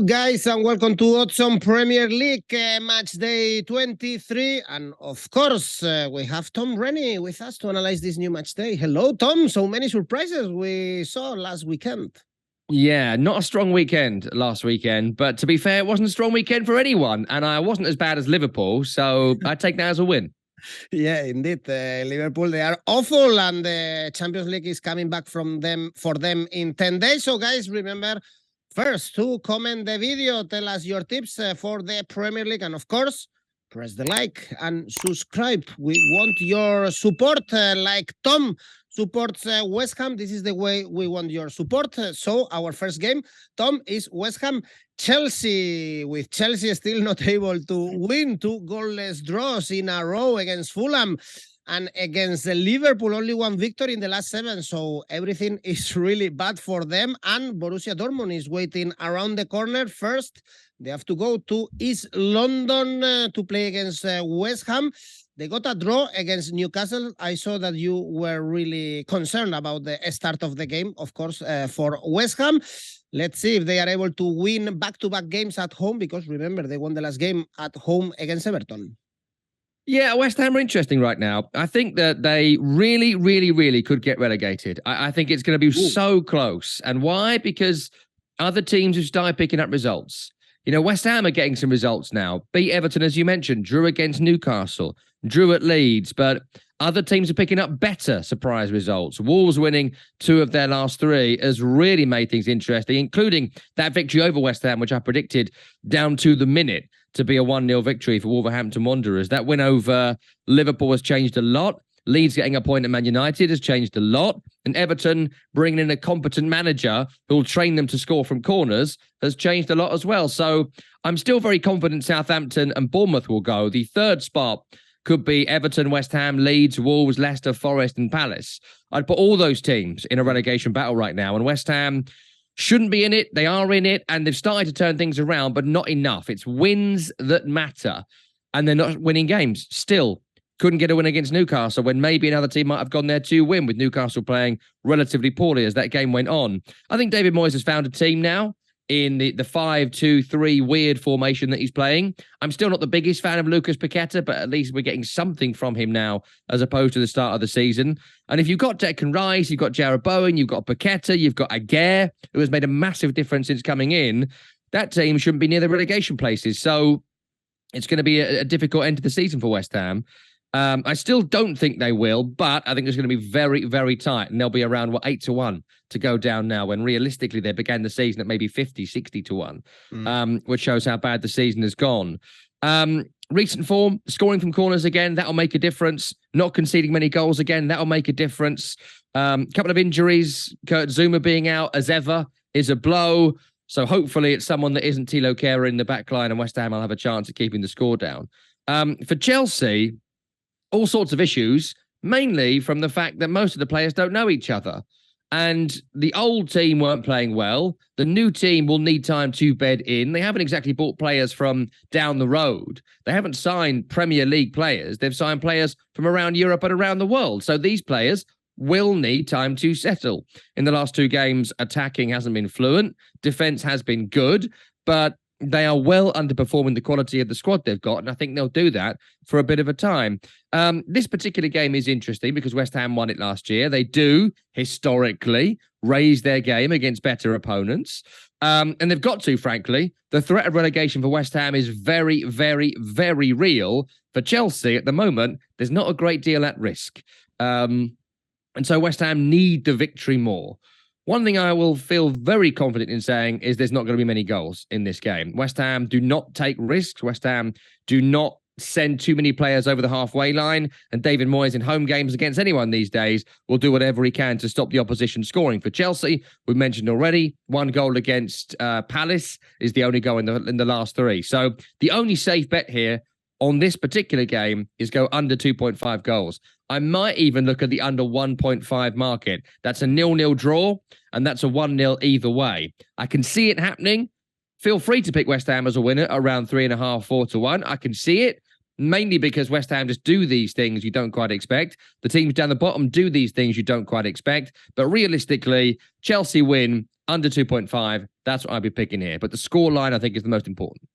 guys, and welcome to Oddspedia Premier League match day 23. And of course, we have Tom Rennie with us to analyze this new match day. Hello, Tom. So many surprises we saw last weekend. Yeah, not a strong weekend last weekend, but to be fair, it wasn't a strong weekend for anyone, and I wasn't as bad as Liverpool, so I take that as a win. Yeah, indeed. Liverpool, they are awful, and the Champions League is coming back for them in 10 days. So, guys, remember, first, to comment the video, tell us your tips for the Premier League, and of course, press the like and subscribe. We want your support, like Tom supports West Ham. This is the way we want your support. So our first game, Tom, is West Ham Chelsea, with Chelsea still not able to win, 2 goalless draws in a row against Fulham. And against Liverpool, only 1 victory in the last 7. So everything is really bad for them. And Borussia Dortmund is waiting around the corner. First, they have to go to East London to play against West Ham. They got a draw against Newcastle. I saw that you were really concerned about the start of the game, of course, for West Ham. Let's see if they are able to win back-to-back games at home, because remember, they won the last game at home against Everton. Yeah, West Ham are interesting right now. I think that they really could get relegated. I think it's going to be so close. And why? Because other teams have started picking up results. You know, West Ham are getting some results now. Beat Everton, as you mentioned, drew against Newcastle, drew at Leeds, but other teams are picking up better surprise results. Wolves winning 2 of their last 3 has really made things interesting, including that victory over West Ham, which I predicted down to the minute to be a 1-0 victory for Wolverhampton Wanderers. That win over Liverpool has changed a lot. Leeds getting a point at Man United has changed a lot. And Everton bringing in a competent manager who will train them to score from corners has changed a lot as well. So I'm still very confident Southampton and Bournemouth will go. The third spot could be Everton, West Ham, Leeds, Wolves, Leicester, Forest and Palace. I'd put all those teams in a relegation battle right now. And West Ham shouldn't be in it. They are in it, and they've started to turn things around, but not enough. It's wins that matter, and they're not winning games. Still, couldn't get a win against Newcastle when maybe another team might have gone there to win, with Newcastle playing relatively poorly as that game went on. I think David Moyes has found a team now in the 5-2-3 weird formation that he's playing. I'm still not the biggest fan of Lucas Paqueta, but at least we're getting something from him now as opposed to the start of the season. And if you've got Declan Rice, you've got Jarrod Bowen, you've got Paqueta, you've got Aguirre, who has made a massive difference since coming in, that team shouldn't be near the relegation places. So it's going to be a difficult end to the season for West Ham. I still don't think they will, but I think it's going to be very tight, and they'll be around 8-1 to go down now, when realistically they began the season at maybe 50-60-1, which shows how bad the season has gone. Recent form, scoring from corners again, that'll make a difference. Not conceding many goals again, that'll make a difference. Couple of injuries, Kurt Zouma being out as ever is a blow. So hopefully it's someone that isn't Thilo Kehrer in the back line, and West Ham will have a chance of keeping the score down. For Chelsea, all sorts of issues, mainly from the fact that most of the players don't know each other. And the old team weren't playing well. The new team will need time to bed in. They haven't exactly bought players from down the road. They haven't signed Premier League players. They've signed players from around Europe and around the world. So these players will need time to settle. In the last 2 games, attacking hasn't been fluent. Defense has been good, but they are well underperforming the quality of the squad they've got, and I think they'll do that for a bit of a time. This particular game is interesting because West Ham won it last year. They do, historically, raise their game against better opponents, and they've got to, frankly. The threat of relegation for West Ham is very real. For Chelsea, at the moment, there's not a great deal at risk. And so West Ham need the victory more. One thing I will feel very confident in saying is there's not going to be many goals in this game. West Ham do not take risks. West Ham do not send too many players over the halfway line. And David Moyes in home games against anyone these days will do whatever he can to stop the opposition scoring. For Chelsea, we mentioned already, 1 goal against Palace is the only goal in the last 3. So the only safe bet here on this particular game is go under 2.5 goals. I might even look at the under 1.5 market. That's a 0-0 draw, and that's a 1-0 either way. I can see it happening. Feel free to pick West Ham as a winner around 3.5, 4-1. I can see it, mainly because West Ham just do these things you don't quite expect. The teams down the bottom do these things you don't quite expect. But realistically, Chelsea win under 2.5. That's what I'd be picking here. But the scoreline, I think, is the most important.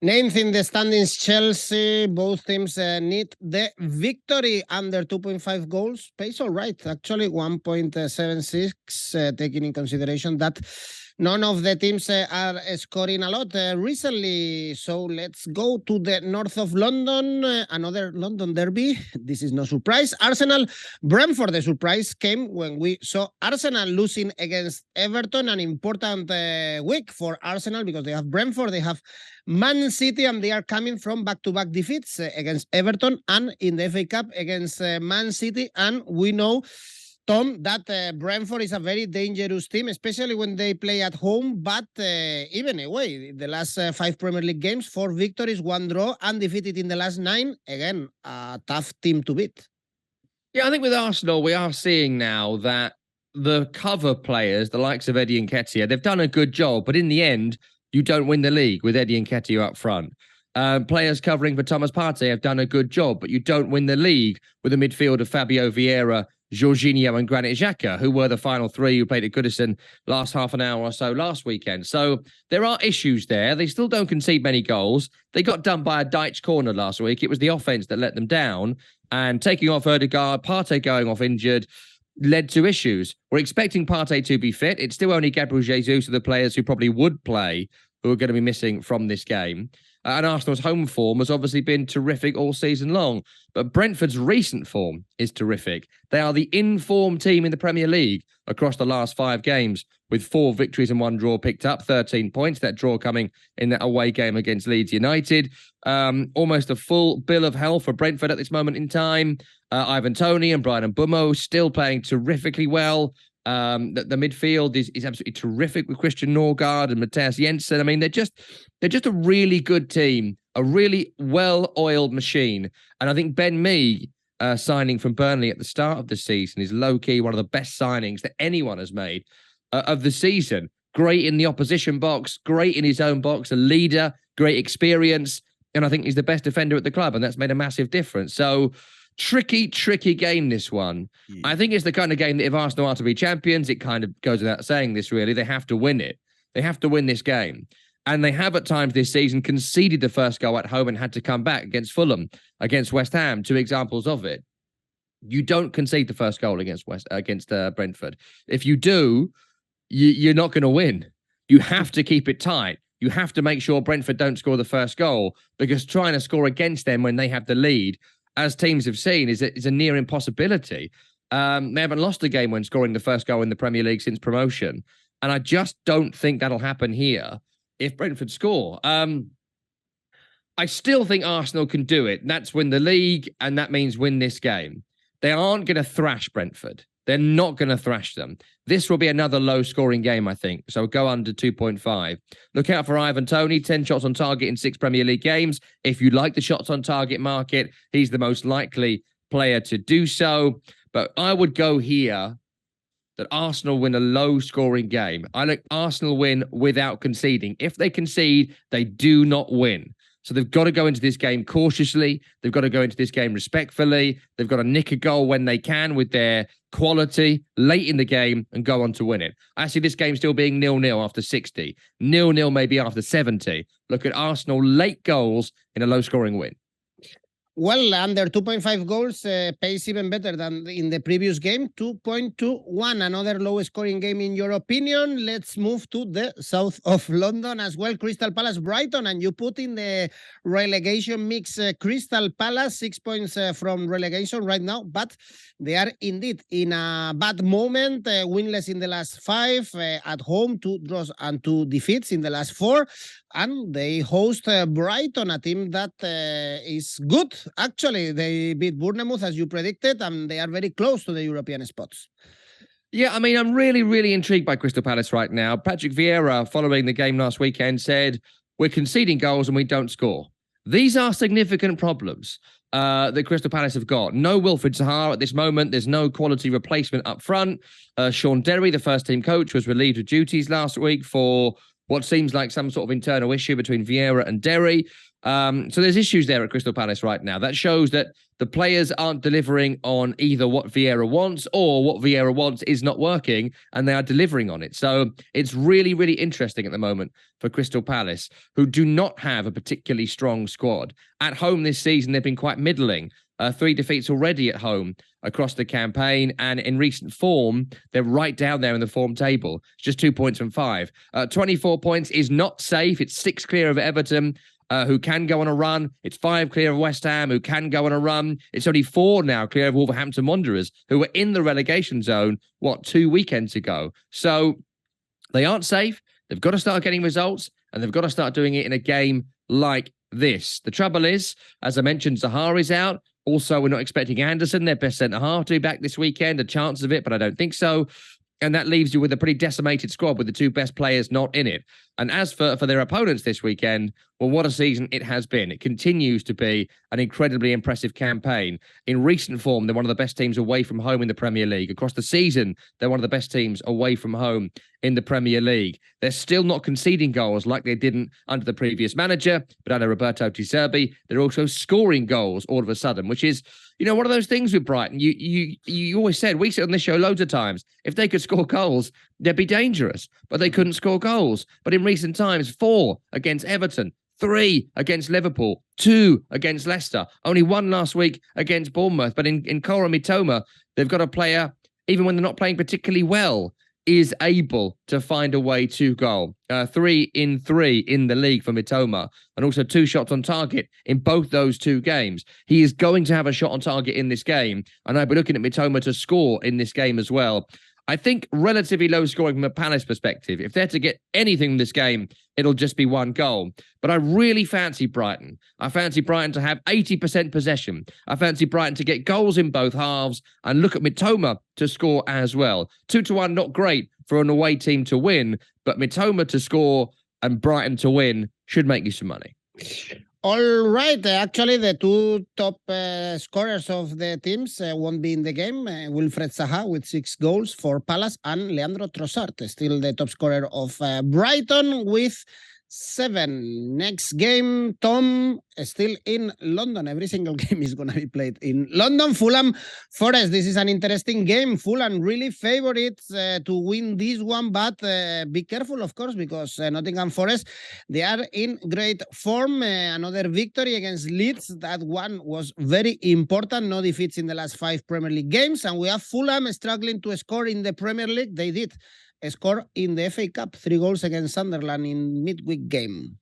Ninth in the standings, Chelsea. Both teams need the victory. Under 2.5 goals. Pace all right. Actually, 1.76, taking in consideration that none of the teams are scoring a lot recently. So let's go to the north of London. Another London derby. This is no surprise. Arsenal, Brentford. The surprise came when we saw Arsenal losing against Everton. An important week for Arsenal because they have Brentford, they have Man City, and they are coming from back-to-back defeats against Everton and in the FA Cup against Man City. And we know, Tom, that Brentford is a very dangerous team, especially when they play at home, but even away. The last 5 Premier League games, 4 victories, 1 draw, undefeated in the last 9. Again, a tough team to beat. Yeah, I think with Arsenal, we are seeing now that the cover players, the likes of Eddie Nketiah, they've done a good job, but in the end, you don't win the league with Eddie Nketiah up front. Players covering for Thomas Partey have done a good job, but you don't win the league with a midfield of Fabio Vieira, Jorginho and Granit Xhaka, who were the final 3 who played at Goodison last half an hour or so last weekend. So there are issues there. They still don't concede many goals. They got done by a Dyche corner last week. It was the offense that let them down. And taking off Ødegaard, Partey going off injured, led to issues. We're expecting Partey to be fit. It's still only Gabriel Jesus of the players who probably would play who are going to be missing from this game. And Arsenal's home form has obviously been terrific all season long. But Brentford's recent form is terrific. They are the in-form team in the Premier League across the last 5 games, with 4 victories and 1 draw picked up, 13 points. That draw coming in that away game against Leeds United. Almost a full bill of health for Brentford at this moment in time. Ivan Toney and Brian Mbeumo still playing terrifically well. The midfield is absolutely terrific with Christian Norgard and Matthias Jensen. I mean, they're just a really good team, a really well-oiled machine. And I think Ben Mee signing from Burnley at the start of the season is low-key one of the best signings that anyone has made of the season. Great in the opposition box, great in his own box, a leader, great experience. And I think he's the best defender at the club, and that's made a massive difference. So tricky game, this one. Yeah. I think it's the kind of game that if Arsenal are to be champions, it kind of goes without saying this, really. They have to win it. They have to win this game. And they have at times this season conceded the first goal at home and had to come back against Fulham, against West Ham, 2 examples of it. You don't concede the first goal against Brentford. If you do, you're not going to win. You have to keep it tight. You have to make sure Brentford don't score the first goal, because trying to score against them when they have the lead, as teams have seen, is a near impossibility. They haven't lost a game when scoring the first goal in the Premier League since promotion. And I just don't think that'll happen here if Brentford score. I still think Arsenal can do it. That's win the league, and that means win this game. They aren't going to thrash Brentford. They're not going to thrash them. This will be another low-scoring game, I think. So go under 2.5. Look out for Ivan Toney, 10 shots on target in 6 Premier League games. If you like the shots on target market, he's the most likely player to do so. But I would go here that Arsenal win a low-scoring game. I like Arsenal win without conceding. If they concede, they do not win. So they've got to go into this game cautiously. They've got to go into this game respectfully. They've got to nick a goal when they can with their quality late in the game and go on to win it. I see this game still being 0-0 after 60. 0-0 maybe after 70. Look at Arsenal late goals in a low-scoring win. Well, under 2.5 goals, pace even better than in the previous game, 2.21. Another low-scoring game in your opinion. Let's move to the south of London as well. Crystal Palace, Brighton, and you put in the relegation mix Crystal Palace, 6 points from relegation right now, but they are indeed in a bad moment, winless in the last 5, at home, 2 draws and 2 defeats in the last 4. And they host Brighton, a team that is good. Actually, they beat Bournemouth, as you predicted, and they are very close to the European spots. Yeah, I mean, I'm really, really intrigued by Crystal Palace right now. Patrick Vieira, following the game last weekend, said, we're conceding goals and we don't score. These are significant problems that Crystal Palace have got. No Wilfried Zaha at this moment. There's no quality replacement up front. Sean Derry, the first team coach, was relieved of duties last week for what seems like some sort of internal issue between Vieira and Derry. So there's issues there at Crystal Palace right now. That shows that the players aren't delivering on either what Vieira wants or what Vieira wants is not working, and they are delivering on it. So it's really, really interesting at the moment for Crystal Palace, who do not have a particularly strong squad. At home this season, they've been quite middling. 3 defeats already at home across the campaign, and in recent form, they're right down there in the form table. It's just 2 points from 5. 24 points is not safe. It's 6 clear of Everton, who can go on a run. It's 5 clear of West Ham, who can go on a run. It's only 4 now clear of Wolverhampton Wanderers, who were in the relegation zone, 2 weekends ago. So they aren't safe. They've got to start getting results, and they've got to start doing it in a game like this. The trouble is, as I mentioned, Zaha's out. Also, we're not expecting Anderson, their best centre-half, to be back this weekend. A chance of it, but I don't think so. And that leaves you with a pretty decimated squad with the 2 best players not in it. And as for their opponents this weekend, well, what a season it has been. It continues to be an incredibly impressive campaign. In recent form, they're one of the best teams away from home in the Premier League. Across the season, they're one of the best teams away from home in the Premier League. They're still not conceding goals like they didn't under the previous manager, but under Roberto Di Serbi. They're also scoring goals all of a sudden, which is, one of those things with Brighton. You always said, we said on this show loads of times, if they could score goals, they'd be dangerous, but they couldn't score goals. But in recent times, 4 against Everton, 3 against Liverpool, 2 against Leicester, only 1 last week against Bournemouth. But in Cora Mitoma, they've got a player, even when they're not playing particularly well, is able to find a way to goal. 3 in 3 in the league for Mitoma, and also 2 shots on target in both those 2 games. He is going to have a shot on target in this game, and I'll be looking at Mitoma to score in this game as well. I think relatively low scoring from a Palace perspective. If they're to get anything in this game, it'll just be 1 goal. But I really fancy Brighton. I fancy Brighton to have 80% possession. I fancy Brighton to get goals in both halves, and look at Mitoma to score as well. 2-1, not great for an away team to win, but Mitoma to score and Brighton to win should make you some money. All right. Actually, the 2 top scorers of the teams won't be in the game. Wilfred Zaha with 6 goals for Palace, and Leandro Trossard, still the top scorer of Brighton with 7. Next game, Tom, still in London. Every single game is going to be played in London. Fulham Forest. This is an interesting game. Fulham really favorites to win this one, but be careful, of course, because Nottingham Forest, they are in great form. Another victory against Leeds. That one was very important. No defeats in the last 5 Premier League games. And we have Fulham struggling to score in the Premier League. They did score in the FA Cup, 3 goals against Sunderland in midweek game.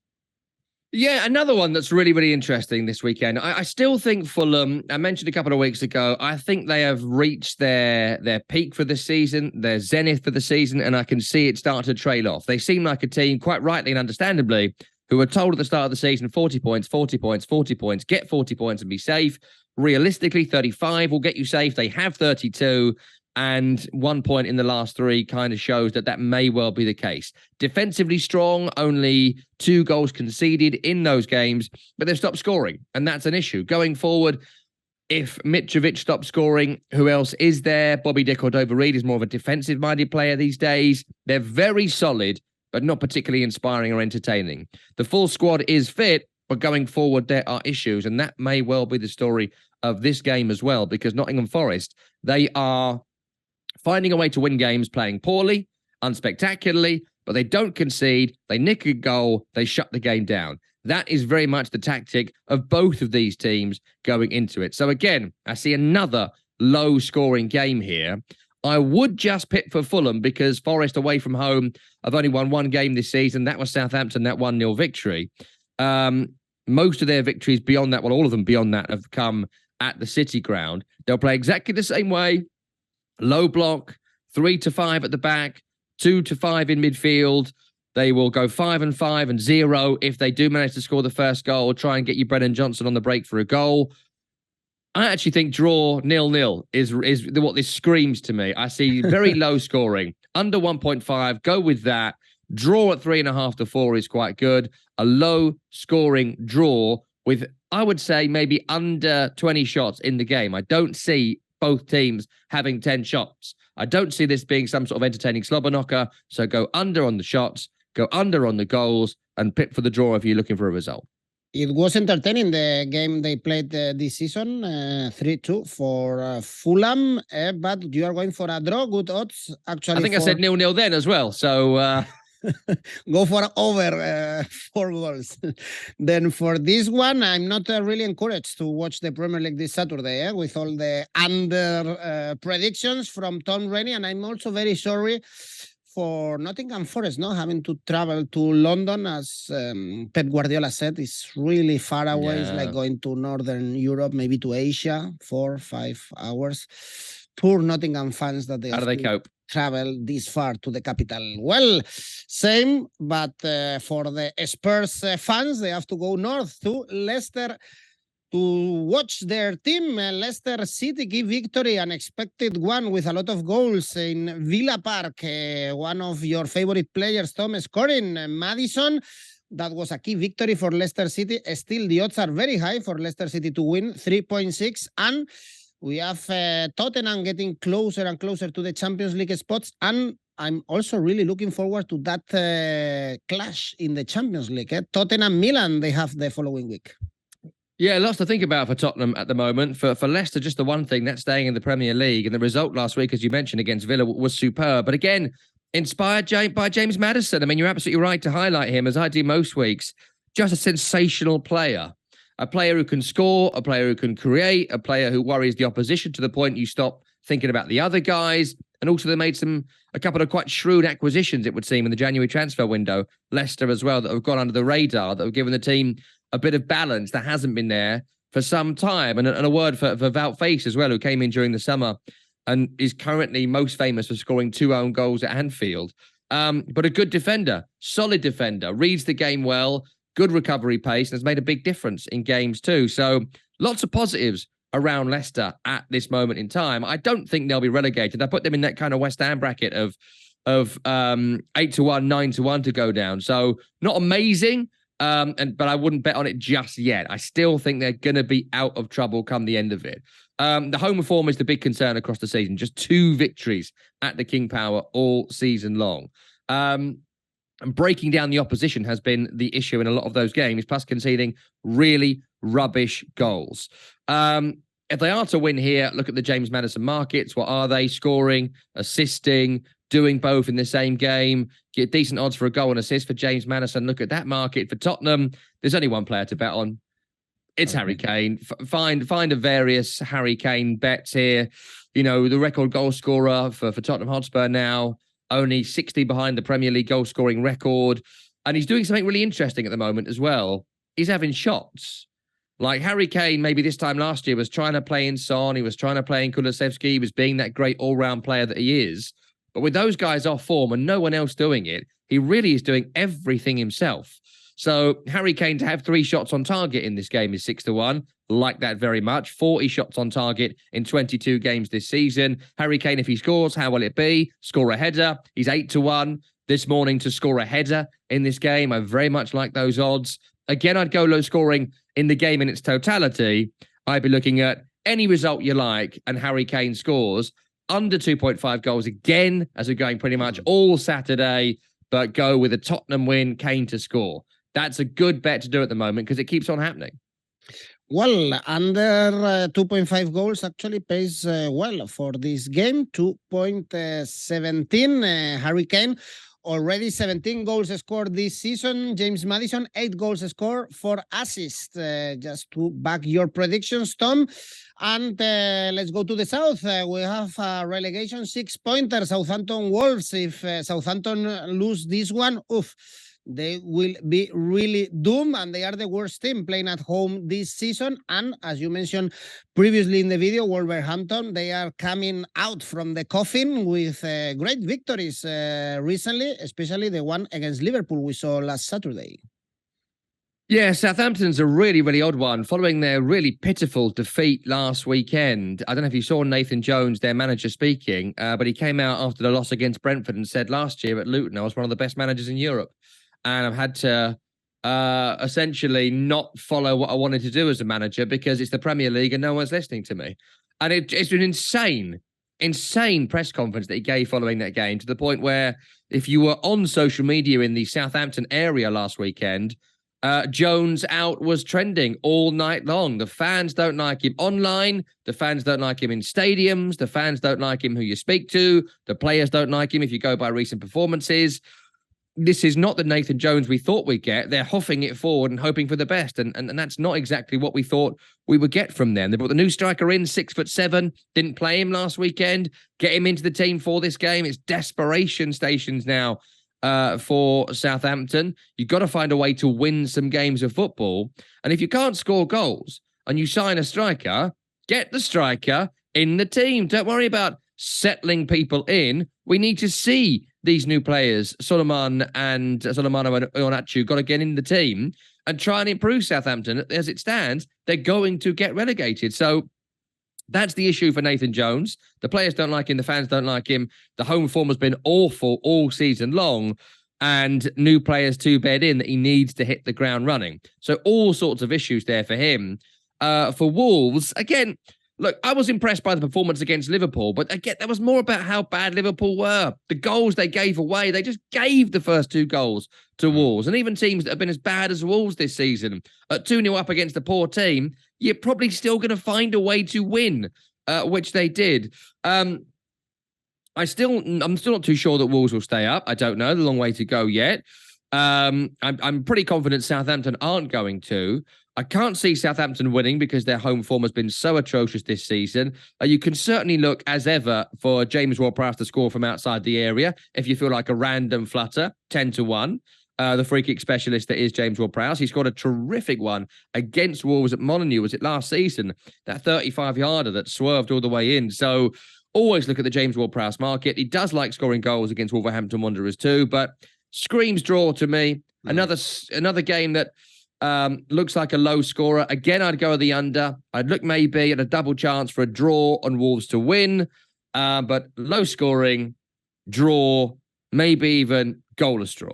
Yeah, another one that's really, really interesting this weekend. I still think Fulham, I mentioned a couple of weeks ago, I think they have reached their peak for the season, their zenith for the season, and I can see it start to trail off. They seem like a team, quite rightly and understandably, who were told at the start of the season, 40 points, 40 points, 40 points, get 40 points and be safe. Realistically, 35 will get you safe. They have 32. And 1 point in the last 3 kind of shows that may well be the case. Defensively strong, only 2 goals conceded in those games, but they've stopped scoring, and that's an issue. Going forward, if Mitrovic stops scoring, who else is there? Bobby De Cordova-Reid is more of a defensive-minded player these days. They're very solid, but not particularly inspiring or entertaining. The full squad is fit, but going forward, there are issues, and that may well be the story of this game as well, because Nottingham Forest, they are finding a way to win games, playing poorly, unspectacularly, but they don't concede, they nick a goal, they shut the game down. That is very much the tactic of both of these teams going into it. So again, I see another low-scoring game here. I would just pick for Fulham because Forest away from home have only won 1 game this season. That was Southampton, that 1-0 victory. Most of their victories beyond that, well, all of them beyond that, have come at the City ground. They'll play exactly the same way. Low block, 3 to 5 at the back, 2 to 5 in midfield. They will go 5 and 5 and 0 if they do manage to score the first goal. Try and get you Brennan Johnson on the break for a goal. I actually think draw 0-0 is what this screams to me. I see very low scoring, under 1.5. Go with that. Draw at 3.5 to 4 is quite good. A low scoring draw with, I would say, maybe under 20 shots in the game. I don't see both teams having 10 shots. I don't see this being some sort of entertaining slobber knocker. So go under on the shots, go under on the goals, and pick for the draw if you're looking for a result. It was entertaining, the game they played this season, 3-2 for Fulham, but you are going for a draw. Good odds, actually. I think I said 0-0 then as well, so... Go for over 4 goals. Then for this one, I'm not really encouraged to watch the Premier League this Saturday with all the under predictions from Tom Rennie, and I'm also very sorry for Nottingham Forest, having to travel to London, as Pep Guardiola said, it's really far away. Yeah. It's like going to Northern Europe, maybe to Asia, 4 or 5 hours. Poor Nottingham fans that they How do they cope? Travel this far to the capital. Well, same, but for the Spurs fans, they have to go north to Leicester to watch their team. Leicester City give victory, unexpected one with a lot of goals in Villa Park. One of your favorite players, Tom, scoring. Maddison. That was a key victory for Leicester City. Still, the odds are very high for Leicester City to win, 3.6. And we have Tottenham getting closer and closer to the Champions League spots. And I'm also really looking forward to that clash in the Champions League. Tottenham-Milan, they have the following week. Yeah, lots to think about for Tottenham at the moment. For Leicester, just the one thing, that's staying in the Premier League. And the result last week, as you mentioned, against Villa was superb. But again, inspired by James Maddison. I mean, you're absolutely right to highlight him, as I do most weeks. Just a sensational player. A player who can score, a player who can create, a player who worries the opposition to the point you stop thinking about the other guys. And also they made a couple of quite shrewd acquisitions, it would seem, in the January transfer window. Leicester as well, that have gone under the radar, that have given the team a bit of balance that hasn't been there for some time. And a word for Wout Faes as well, who came in during the summer and is currently most famous for scoring 2 own goals at Anfield. But a good defender, solid defender, reads the game well, good recovery pace, and has made a big difference in games too. So lots of positives around Leicester at this moment in time. I don't think they'll be relegated. I put them in that kind of West Ham bracket of 8-1, 9-1 to go down. So not amazing, but I wouldn't bet on it just yet. I still think they're going to be out of trouble come the end of it. The home form is the big concern across the season. Just 2 victories at the King Power all season long. And breaking down the opposition has been the issue in a lot of those games, plus conceding really rubbish goals. If they are to win here, look at the James Maddison markets. What are they? Scoring, assisting, doing both in the same game. Get decent odds for a goal and assist for James Maddison. Look at that market for Tottenham. There's only one player to bet on. It's Harry Kane. Find a various Harry Kane bets here. You know, the record goal scorer for Tottenham Hotspur now, only 60 behind the Premier League goal scoring record. And he's doing something really interesting at the moment as well. He's having shots. Like Harry Kane, maybe this time last year, was trying to play in Son. He was trying to play in Kulusevski. He was being that great all-round player that he is. But with those guys off form and no one else doing it, he really is doing everything himself. So Harry Kane to have 3 shots on target in this game is 6-1. Like that very much. 40 shots on target in 22 games this season. Harry Kane, if he scores, how will it be? Score a header. He's 8-1 this morning to score a header in this game. I very much like those odds. Again, I'd go low scoring in the game in its totality. I'd be looking at any result you like and Harry Kane scores under 2.5 goals again, as we're going pretty much all Saturday, but go with a Tottenham win, Kane to score. That's a good bet to do at the moment because it keeps on happening. Well, under 2.5 goals actually pays well for this game, 2.17. Harry Kane, already 17 goals scored this season. James Maddison, 8 goals scored, 4 assists. Just to back your predictions, Tom. And let's go to the south. We have a relegation 6-pointer, Southampton Wolves. If Southampton lose this one, they will be really doomed, and they are the worst team playing at home this season. And as you mentioned previously in the video, Wolverhampton, they are coming out from the coffin with great victories recently, especially the one against Liverpool we saw last Saturday. Yeah, Southampton's a really, really odd one. Following their really pitiful defeat last weekend, I don't know if you saw Nathan Jones, their manager, speaking, but he came out after the loss against Brentford and said last year at Luton, I was one of the best managers in Europe. And I've had to essentially not follow what I wanted to do as a manager because it's the Premier League and no one's listening to me. And it's an insane press conference that he gave following that game, to the point where if you were on social media in the Southampton area last weekend, Jones out was trending all night long. The fans don't like him online. The fans don't like him in stadiums. The fans don't like him who you speak to. The players don't like him if you go by recent performances. This is not the Nathan Jones we thought we'd get. They're huffing it forward and hoping for the best. And that's not exactly what we thought we would get from them. They brought the new striker in, 6'7", didn't play him last weekend. Get him into the team for this game. It's desperation stations now for Southampton. You've got to find a way to win some games of football. And if you can't score goals and you sign a striker, get the striker in the team. Don't worry about settling people in. We need to see these new players, Solomon and Iheanacho, got to get in the team and try and improve Southampton. As it stands, they're going to get relegated. So that's the issue for Nathan Jones. The players don't like him. The fans don't like him. The home form has been awful all season long, and new players to bed in that he needs to hit the ground running. So all sorts of issues there for him. For Wolves, again, look, I was impressed by the performance against Liverpool, but again, that was more about how bad Liverpool were. The goals they gave away, they just gave the first two goals to Wolves. And even teams that have been as bad as Wolves this season, at 2-0 up against a poor team, you're probably still going to find a way to win, which they did. I'm still not too sure that Wolves will stay up. I don't know. There's a long way to go yet. I'm pretty confident Southampton aren't going to. I can't see Southampton winning because their home form has been so atrocious this season. You can certainly look, as ever, for James Ward-Prowse to score from outside the area if you feel like a random flutter, 10-1. The free kick specialist that is James Ward-Prowse. He scored a terrific one against Wolves at Molineux, was it last season? That 35-yarder that swerved all the way in. So always look at the James Ward-Prowse market. He does like scoring goals against Wolverhampton Wanderers too, but screams draw to me. Another game that looks like a low scorer. Again, I'd go with the under. I'd look maybe at a double chance for a draw on Wolves to win, but low scoring, draw, maybe even goalless draw.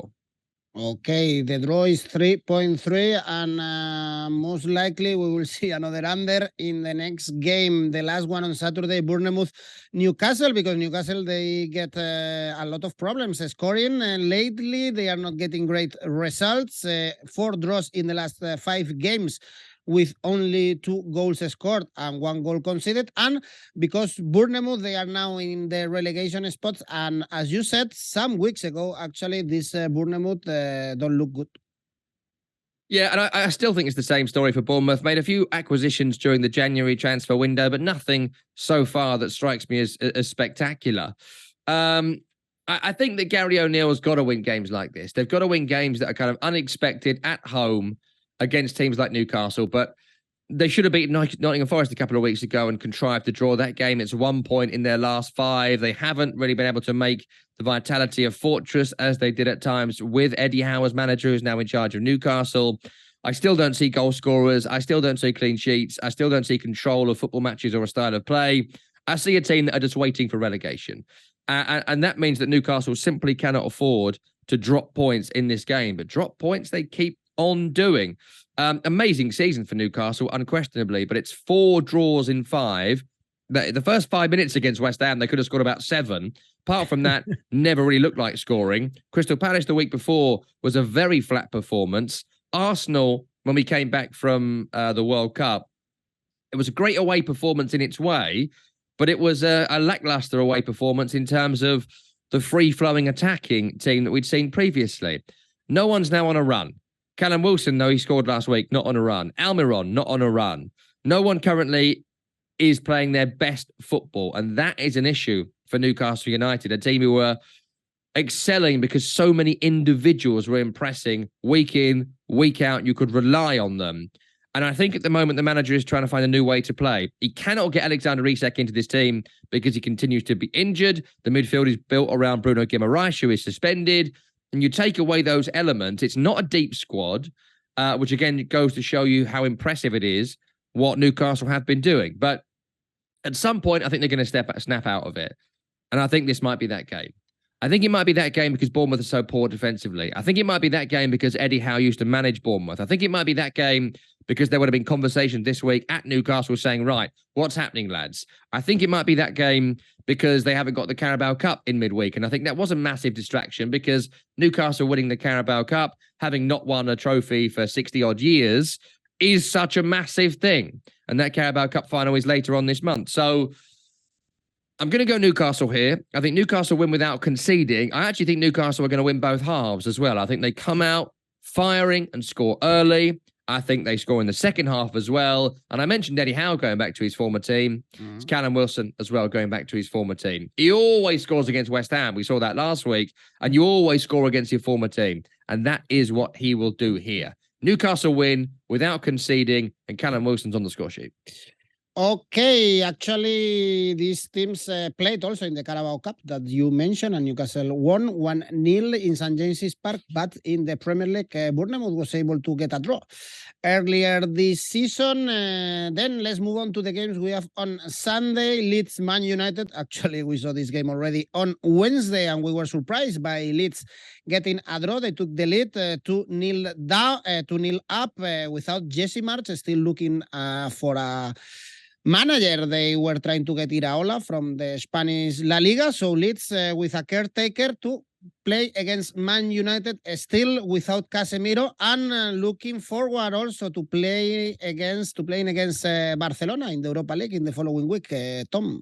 Okay, the draw is 3.3, and most likely we will see another under in the next game, the last one on Saturday, Bournemouth, Newcastle, because Newcastle, they get a lot of problems scoring. Lately, they are not getting great results. 4 draws in the last 5 games, with only 2 goals scored and 1 goal conceded. And because Bournemouth, they are now in the relegation spots. And as you said, some weeks ago, actually, this Bournemouth don't look good. Yeah, and I still think it's the same story for Bournemouth. Made a few acquisitions during the January transfer window, but nothing so far that strikes me as spectacular. I think that Gary O'Neill has got to win games like this. They've got to win games that are kind of unexpected at home against teams like Newcastle, but they should have beaten Nottingham Forest a couple of weeks ago and contrived to draw that game. It's 1 point in their last 5. They haven't really been able to make the vitality of Fortress as they did at times with Eddie Howe as manager, who's now in charge of Newcastle. I still don't see goal scorers. I still don't see clean sheets. I still don't see control of football matches or a style of play. I see a team that are just waiting for relegation. And that means that Newcastle simply cannot afford to drop points in this game. But drop points they keep on doing. Amazing season for Newcastle, unquestionably, but it's 4 draws in 5. The first 5 minutes against West Ham, they could have scored about 7. Apart from that, never really looked like scoring. Crystal Palace the week before was a very flat performance. Arsenal, when we came back from the World Cup, it was a great away performance in its way, but it was a lackluster away performance in terms of the free-flowing attacking team that we'd seen previously. No one's now on a run. Callum Wilson, though he scored last week, not on a run. Almiron, not on a run. No one currently is playing their best football, and that is an issue for Newcastle United, a team who were excelling because so many individuals were impressing week in, week out. You could rely on them. And I think at the moment, the manager is trying to find a new way to play. He cannot get Alexander Isak into this team because he continues to be injured. The midfield is built around Bruno Guimaraes, who is suspended. And you take away those elements, it's not a deep squad, which again goes to show you how impressive it is what Newcastle have been doing. But at some point, I think they're going to snap out of it. And I think this might be that game. I think it might be that game because Bournemouth is so poor defensively. I think it might be that game because Eddie Howe used to manage Bournemouth. I think it might be that game because there would have been conversation this week at Newcastle saying, right, what's happening, lads? I think it might be that game because they haven't got the Carabao Cup in midweek. And I think that was a massive distraction because Newcastle winning the Carabao Cup, having not won a trophy for 60 odd years, is such a massive thing. And that Carabao Cup final is later on this month. So I'm going to go Newcastle here. I think Newcastle win without conceding. I actually think Newcastle are going to win both halves as well. I think they come out firing and score early. I think they score in the second half as well. And I mentioned Eddie Howe going back to his former team. It's Callum Wilson as well going back to his former team. He always scores against West Ham. We saw that last week. And you always score against your former team. And that is what he will do here. Newcastle win without conceding, and Callum Wilson's on the score sheet. Okay, actually, these teams played also in the Carabao Cup that you mentioned, and Newcastle won 1-0 in St James's Park, but in the Premier League, Bournemouth was able to get a draw earlier this season. Then let's move on to the games we have on Sunday. Leeds, Man United. Actually, we saw this game already on Wednesday, and we were surprised by Leeds getting a draw. They took the lead 2-0 down, 2-0 up without Jesse March, still looking for a manager. They were trying to get Iraola from the Spanish La Liga. So Leeds with a caretaker to play against Man United, still without Casemiro, and looking forward also to playing against Barcelona in the Europa League in the following week. Tom.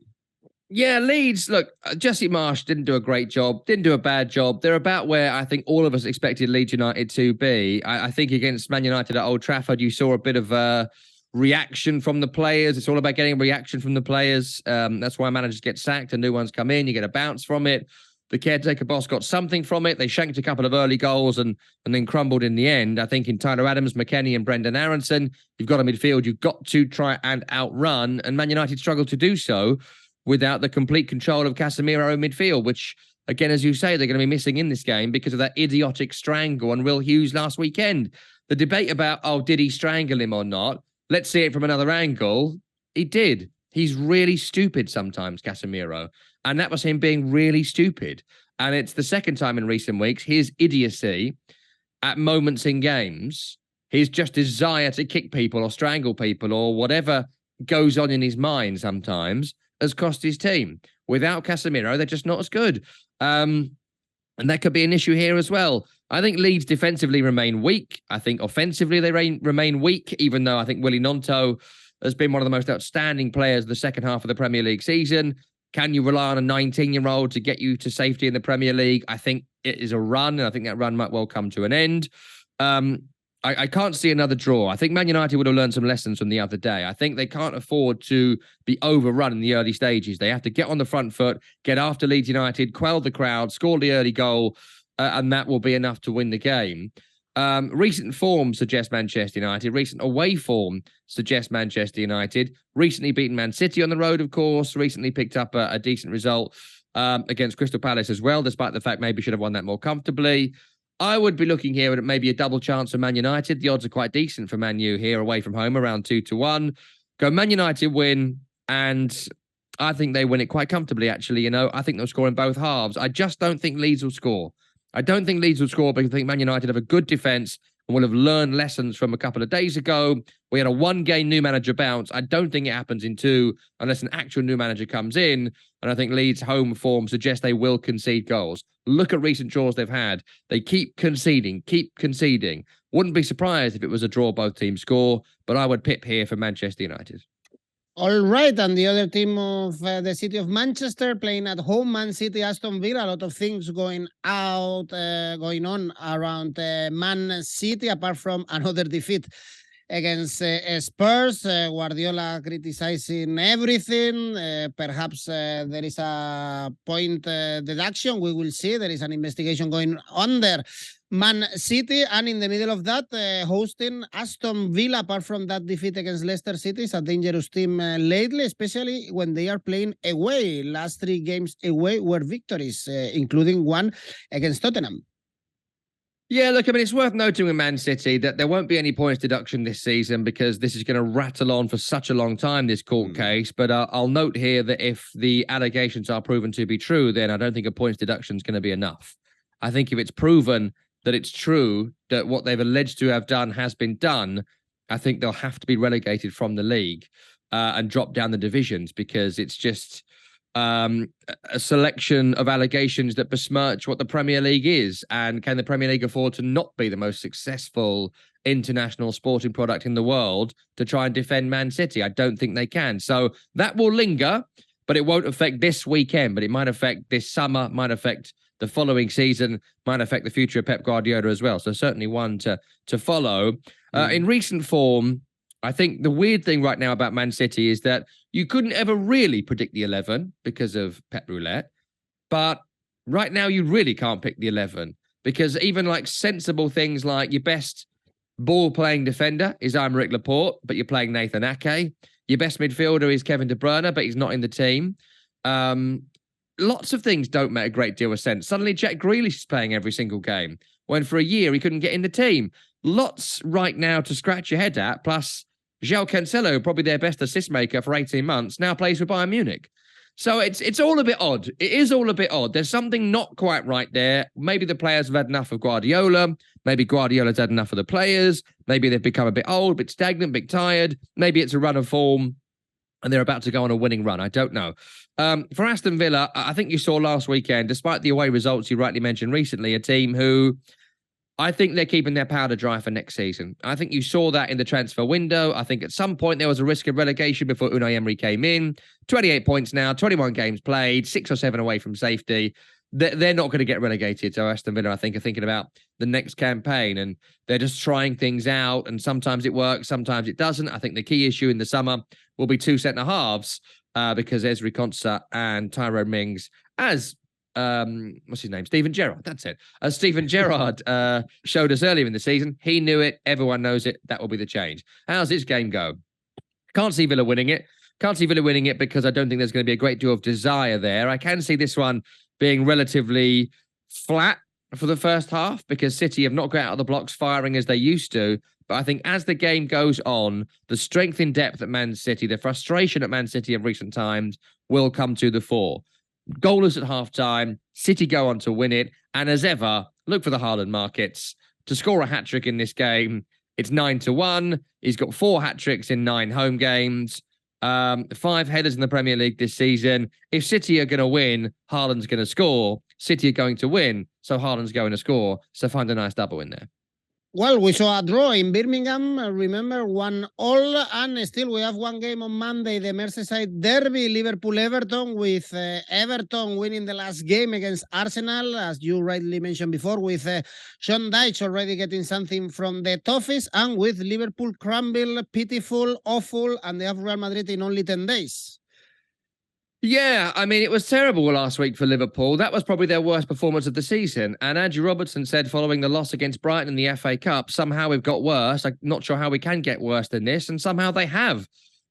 Yeah, Leeds, look, Jesse Marsh didn't do a great job, didn't do a bad job. They're about where I think all of us expected Leeds United to be. I think against Man United at Old Trafford, you saw a bit of reaction from the players. It's all about getting a reaction from the players. That's why managers get sacked and new ones come in. You get a bounce from it. The caretaker boss got something from it. They shanked a couple of early goals and then crumbled in the end. I think in Tyler Adams, McKennie and Brendan Aronson, you've got a midfield you've got to try and outrun. And Man United struggled to do so without the complete control of Casemiro in midfield, which, again, as you say, they're going to be missing in this game because of that idiotic strangle on Will Hughes last weekend. The debate about, did he strangle him or not? Let's see it from another angle. He did. He's really stupid sometimes, Casemiro. And that was him being really stupid. And it's the second time in recent weeks, his idiocy at moments in games, his just desire to kick people or strangle people or whatever goes on in his mind sometimes has cost his team. Without Casemiro, they're just not as good. And that could be an issue here as well. I think Leeds defensively remain weak. I think offensively they remain weak, even though I think Willy Gnonto has been one of the most outstanding players of the second half of the Premier League season. Can you rely on a 19-year-old to get you to safety in the Premier League? I think it is a run, and I think that run might well come to an end. I can't see another draw. I think Man United would have learned some lessons from the other day. I think they can't afford to be overrun in the early stages. They have to get on the front foot, get after Leeds United, quell the crowd, score the early goal, and that will be enough to win the game. Recent form suggests Manchester United. Recent away form suggests Manchester United. Recently beaten Man City on the road, of course. Recently picked up a decent result against Crystal Palace as well, despite the fact maybe should have won that more comfortably. I would be looking here at maybe a double chance for Man United. The odds are quite decent for Man U here away from home, around 2-1. Go Man United win, and I think they win it quite comfortably, actually. I think they'll score in both halves. I just don't think Leeds will score. I don't think Leeds will score because I think Man United have a good defence and will have learned lessons from a couple of days ago. We had a one-game new manager bounce. I don't think it happens in two unless an actual new manager comes in. And I think Leeds' home form suggests they will concede goals. Look at recent draws they've had. They keep conceding. Wouldn't be surprised if it was a draw both teams score, but I would pip here for Manchester United. All right, and the other team of the city of Manchester playing at home, Man City, Aston Villa. A lot of things going on around Man City, apart from another defeat against Spurs. Guardiola criticizing everything. Perhaps there is a point deduction. We will see. There is an investigation going on there. Man City, and in the middle of that, hosting Aston Villa. Apart from that defeat against Leicester City, is a dangerous team lately, especially when they are playing away. Last 3 games away were victories, including one against Tottenham. Yeah, look, I mean, it's worth noting with Man City that there won't be any points deduction this season because this is going to rattle on for such a long time, this court case. But I'll note here that if the allegations are proven to be true, then I don't think a points deduction is going to be enough. I think if it's proven that it's true that what they've alleged to have done has been done, I think they'll have to be relegated from the league and drop down the divisions, because it's just a selection of allegations that besmirch what the Premier League is. And can the Premier League afford to not be the most successful international sporting product in the world to try and defend Man City? I don't think they can. So that will linger, but it won't affect this weekend, but it might affect this summer, might affect the following season, might affect the future of Pep Guardiola as well. So certainly one to follow. In recent form, I think the weird thing right now about Man City is that you couldn't ever really predict the 11 because of Pep Roulette. But right now you really can't pick the 11, because even like sensible things like your best ball-playing defender is Aymeric Laporte, but you're playing Nathan Ake. Your best midfielder is Kevin De Bruyne, but he's not in the team. Lots of things don't make a great deal of sense. Suddenly Jack Grealish is playing every single game, when for a year he couldn't get in the team. Lots right now to scratch your head at, plus João Cancelo, probably their best assist maker for 18 months, now plays for Bayern Munich. So it's all a bit odd. It is all a bit odd. There's something not quite right there. Maybe the players have had enough of Guardiola. Maybe Guardiola's had enough of the players. Maybe they've become a bit old, a bit stagnant, a bit tired. Maybe it's a run of form and they're about to go on a winning run. I don't know. For Aston Villa, I think you saw last weekend, despite the away results you rightly mentioned recently, a team who I think they're keeping their powder dry for next season. I think you saw that in the transfer window. I think at some point there was a risk of relegation before Unai Emery came in. 28 points now, 21 games played, 6 or 7 away from safety. They're not going to get relegated. So Aston Villa, I think, are thinking about the next campaign, and they're just trying things out. And sometimes it works, sometimes it doesn't. I think the key issue in the summer will be 2 centre-halves because Ezri Konsa and Tyrone Mings, as what's his name? Steven Gerrard. That's it. As Steven Gerrard showed us earlier in the season, he knew it. Everyone knows it. That will be the change. How's this game go? Can't see Villa winning it. Can't see Villa winning it because I don't think there's going to be a great deal of desire there. I can see this one being relatively flat for the first half because City have not got out of the blocks firing as they used to. But I think as the game goes on, the strength in depth at Man City, the frustration at Man City in recent times will come to the fore. Goalless at half-time, City go on to win it, and as ever, look for the Haaland markets to score a hat-trick in this game. It's 9-1. He's got 4 hat-tricks in 9 home games, 5 headers in the Premier League this season. If City are going to win, Haaland's going to score. City are going to win, so Haaland's going to score. So find a nice double in there. Well, we saw a draw in Birmingham, remember, 1-1, and still we have one game on Monday, the Merseyside derby, Liverpool-Everton, with Everton winning the last game against Arsenal, as you rightly mentioned before, with Sean Dyche already getting something from the toffees, and with Liverpool crumble, pitiful, awful, and they have Real Madrid in only 10 days. Yeah, I mean, it was terrible last week for Liverpool. That was probably their worst performance of the season. And Andrew Robertson said following the loss against Brighton in the FA Cup, somehow we've got worse. I'm not sure how we can get worse than this. And somehow they have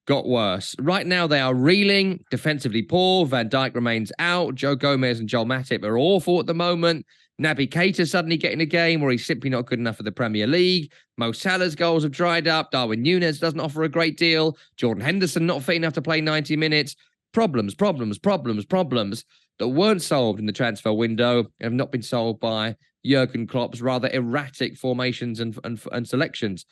got worse. Right now, they are reeling, defensively poor. Van Dijk remains out. Joe Gomez and Joel Matip are awful at the moment. Naby Keita suddenly getting a game where he's simply not good enough for the Premier League. Mo Salah's goals have dried up. Darwin Núñez doesn't offer a great deal. Jordan Henderson not fit enough to play 90 minutes. Problems that weren't solved in the transfer window and have not been solved by Jurgen Klopp's rather erratic formations and selections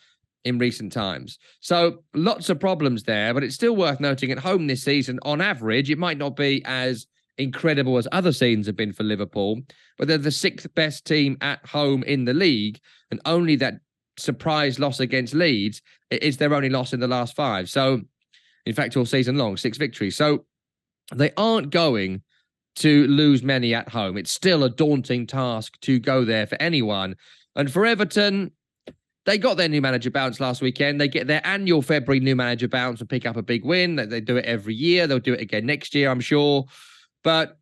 in recent times. So lots of problems there, but it's still worth noting at home this season, on average, it might not be as incredible as other seasons have been for Liverpool, but they're the 6th best team at home in the league, and only that surprise loss against Leeds is their only loss in the last 5. So, in fact, all season long, 6 victories. So they aren't going to lose many at home. It's still a daunting task to go there for anyone. And for Everton, they got their new manager bounce last weekend. They get their annual February new manager bounce and pick up a big win. They do it every year. They'll do it again next year, I'm sure. But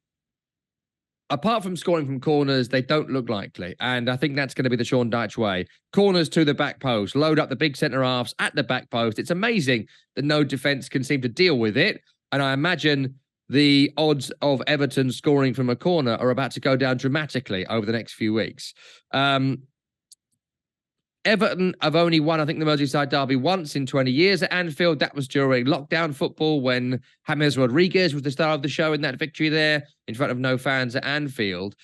apart from scoring from corners, they don't look likely. And I think that's going to be the Sean Dyche way. Corners to the back post, load up the big centre-halves at the back post. It's amazing that no defence can seem to deal with it. And I imagine the odds of Everton scoring from a corner are about to go down dramatically over the next few weeks. Everton have only won, I think, the Merseyside derby once in 20 years at Anfield. That was during lockdown football when James Rodriguez was the star of the show in that victory there in front of no fans at Anfield.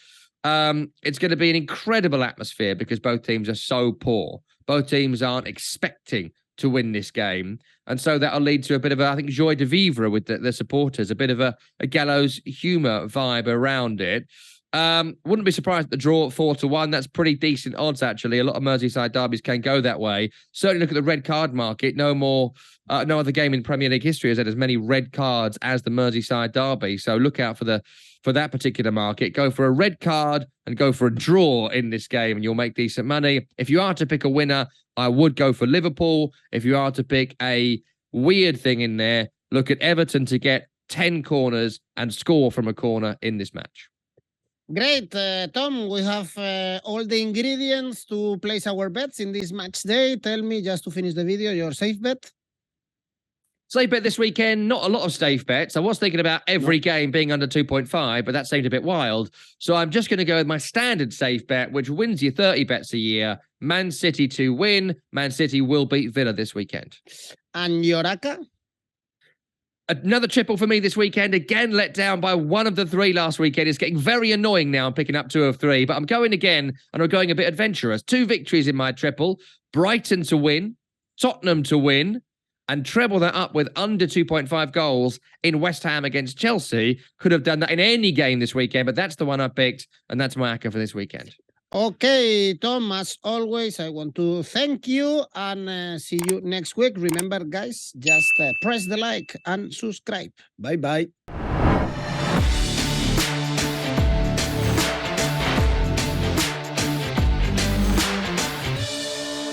It's going to be an incredible atmosphere because both teams are so poor. Both teams aren't expecting to win this game. And so that'll lead to a bit of I think, joie de vivre with the supporters, a bit of a gallows humour vibe around it. Wouldn't be surprised at the draw 4-1. That's pretty decent odds, actually. A lot of Merseyside derbies can go that way. Certainly look at the red card market. No other game in Premier League history has had as many red cards as the Merseyside derby. So look out for that particular market. Go for a red card and go for a draw in this game, and you'll make decent money. If you are to pick a winner, I would go for Liverpool. If you are to pick a weird thing in there, look at Everton to get 10 corners and score from a corner in this match. Great, Tom. We have all the ingredients to place our bets in this match day. Tell me, just to finish the video, your safe bet. Safe bet this weekend, not a lot of safe bets. I was thinking about every game being under 2.5, but that seemed a bit wild. So I'm just going to go with my standard safe bet, which wins you 30 bets a year. Man City to win. Man City will beat Villa this weekend. And your ACCA? Another triple for me this weekend. Again, let down by one of the three last weekend. It's getting very annoying now. I'm picking up 2 of 3, but I'm going again, and I'm going a bit adventurous. 2 victories in my triple. Brighton to win. Tottenham to win. And treble that up with under 2.5 goals in West Ham against Chelsea. Could have done that in any game this weekend, but that's the one I picked, and that's my ACCA for this weekend. Okay, Tom, as always, I want to thank you and see you next week. Remember, guys, just press the like and subscribe. Bye-bye.